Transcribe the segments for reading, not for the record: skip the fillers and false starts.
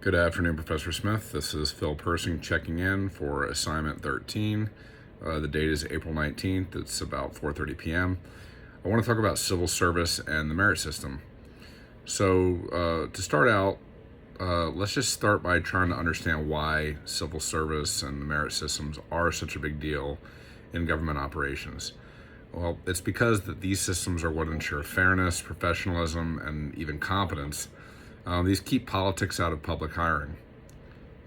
Good afternoon, Professor Smith. This is Phil Persing checking in for assignment 13. The date is April 19th. It's about 4:30 p.m. I want to talk about civil service and the merit system. To start out, let's just start by trying to understand why civil service and the merit systems are such a big deal in government operations. Well, it's because that these systems are what ensure fairness, professionalism, and even competence. These keep politics out of public hiring.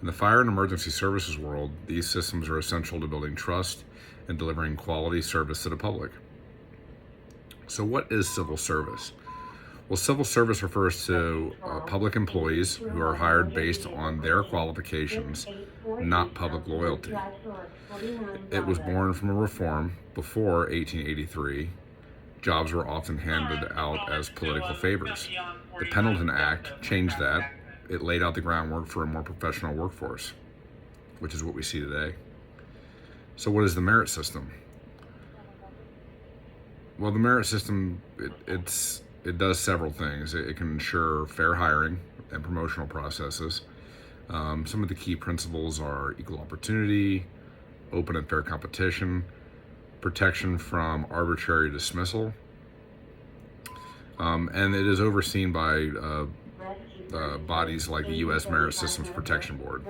In the fire and emergency services world, these systems are essential to building trust and delivering quality service to the public. So, what is civil service? Well, civil service refers to public employees who are hired based on their qualifications, not public loyalty. It was born from a reform before 1883. Jobs were often handed out as political favors. The Pendleton Act changed that. It laid out the groundwork for a more professional workforce, which is what we see today. So, what is the merit system? Well, the merit system it does several things. It can ensure fair hiring and promotional processes. Some of the key principles are equal opportunity, open and fair competition, protection from arbitrary dismissal, and it is overseen by bodies like the U.S. Merit Systems Protection Board.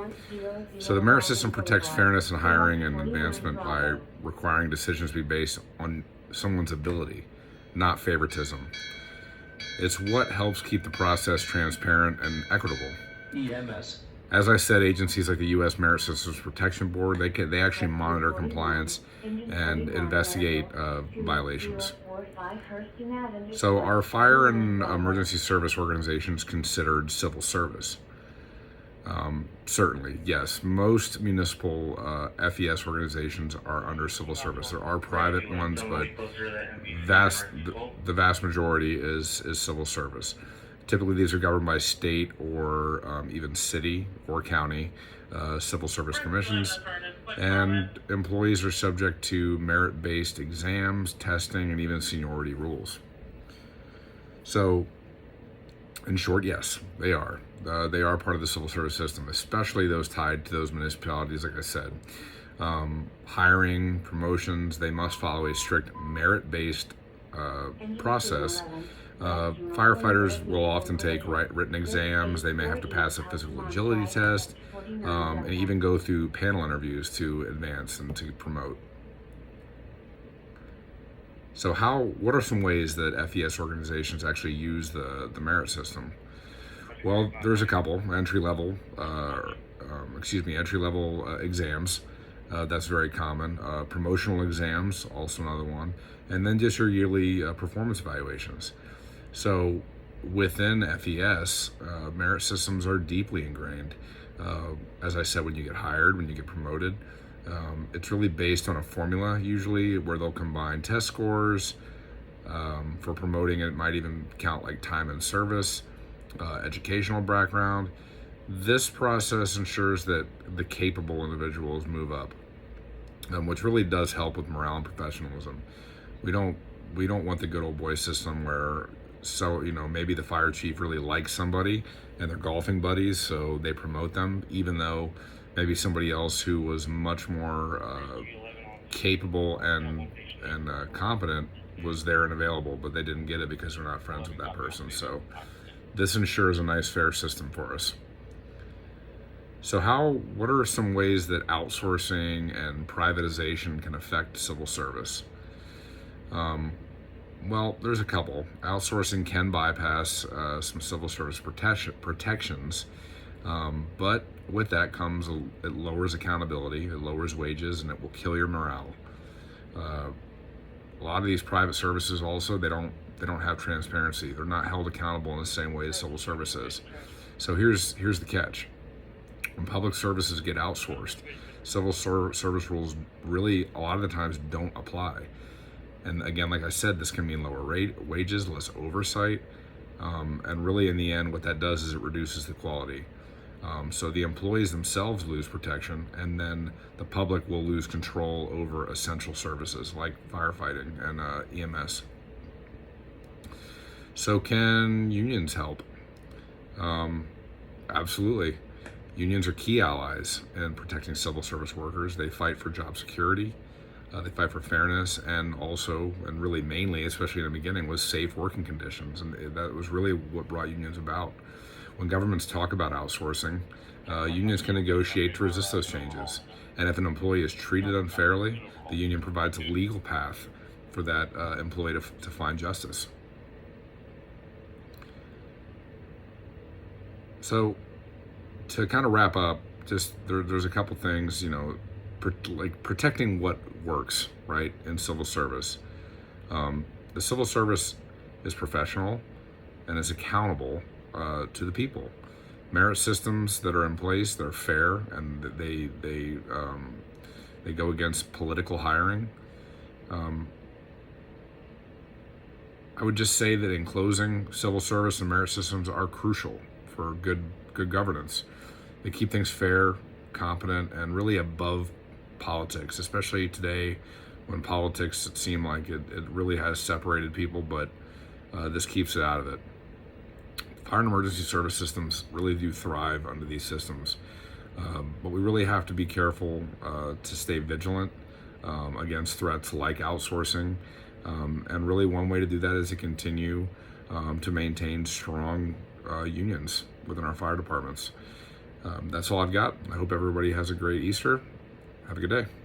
So the merit system protects fairness in hiring and advancement by requiring decisions be based on someone's ability, not favoritism. It's what helps keep the process transparent and equitable. EMS. As I said, agencies like the U.S. Merit Systems Protection Board, they actually monitor compliance and investigate violations. So are fire and emergency service organizations considered civil service? Certainly, yes. Most municipal FES organizations are under civil service. There are private ones, but the vast majority is civil service. Typically, these are governed by state or even city or county civil service commissions, and employees are subject to merit-based exams, testing, and even seniority rules. So, in short, yes, they are. They are part of the civil service system, especially those tied to those municipalities, like I said. Hiring, promotions, they must follow a strict merit-based process. Firefighters will often take written exams. They may have to pass a physical agility test, and even go through panel interviews to advance and to promote. So what are some ways that FES organizations actually use the merit system? Well, there's a couple. Entry-level exams. That's very common. Promotional exams, also another one. And then just your yearly performance evaluations. So within FES, merit systems are deeply ingrained. As I said, when you get hired, when you get promoted, it's really based on a formula usually where they'll combine test scores. For promoting, it might even count like time in service, educational background. This process ensures that the capable individuals move up, which really does help with morale and professionalism. We don't want the good old boy system where maybe the fire chief really likes somebody and they're golfing buddies, so they promote them, even though maybe somebody else who was much more capable and competent was there and available, but they didn't get it because they're not friends with that person. So this ensures a nice, fair system for us. So what are some ways that outsourcing and privatization can affect civil service? Well, there's a couple. Outsourcing can bypass some civil service protections, but with that comes it lowers accountability, it lowers wages, and it will kill your morale. A lot of these private services also they don't have transparency. They're not held accountable in the same way as civil service is. So here's the catch: when public services get outsourced, civil service rules really a lot of the times don't apply. And again, like I said, this can mean lower wages, less oversight, and really in the end, what that does is it reduces the quality. So the employees themselves lose protection, and then the public will lose control over essential services like firefighting and EMS. So can unions help? Absolutely. Unions are key allies in protecting civil service workers. They fight for job security, they fight for fairness, and also, and really mainly, especially in the beginning, was safe working conditions. And that was really what brought unions about. When governments talk about outsourcing, unions can negotiate to resist those changes. And if an employee is treated unfairly, the union provides a legal path for that employee to find justice. So, to kind of wrap up, just there's a couple things, like protecting what works, right, in civil service. The civil service is professional and is accountable to the people. Merit systems that are in place, they're fair, and they go against political hiring. I would just say that in closing, civil service and merit systems are crucial for good governance. They keep things fair, competent, and really above politics, especially today when politics seem like it really has separated people, but this keeps it out of it. Fire and emergency service systems really do thrive under these systems, but we really have to be careful to stay vigilant against threats like outsourcing, and really one way to do that is to continue to maintain strong unions within our fire departments. That's all I've got. I hope everybody has a great Easter. Have a good day.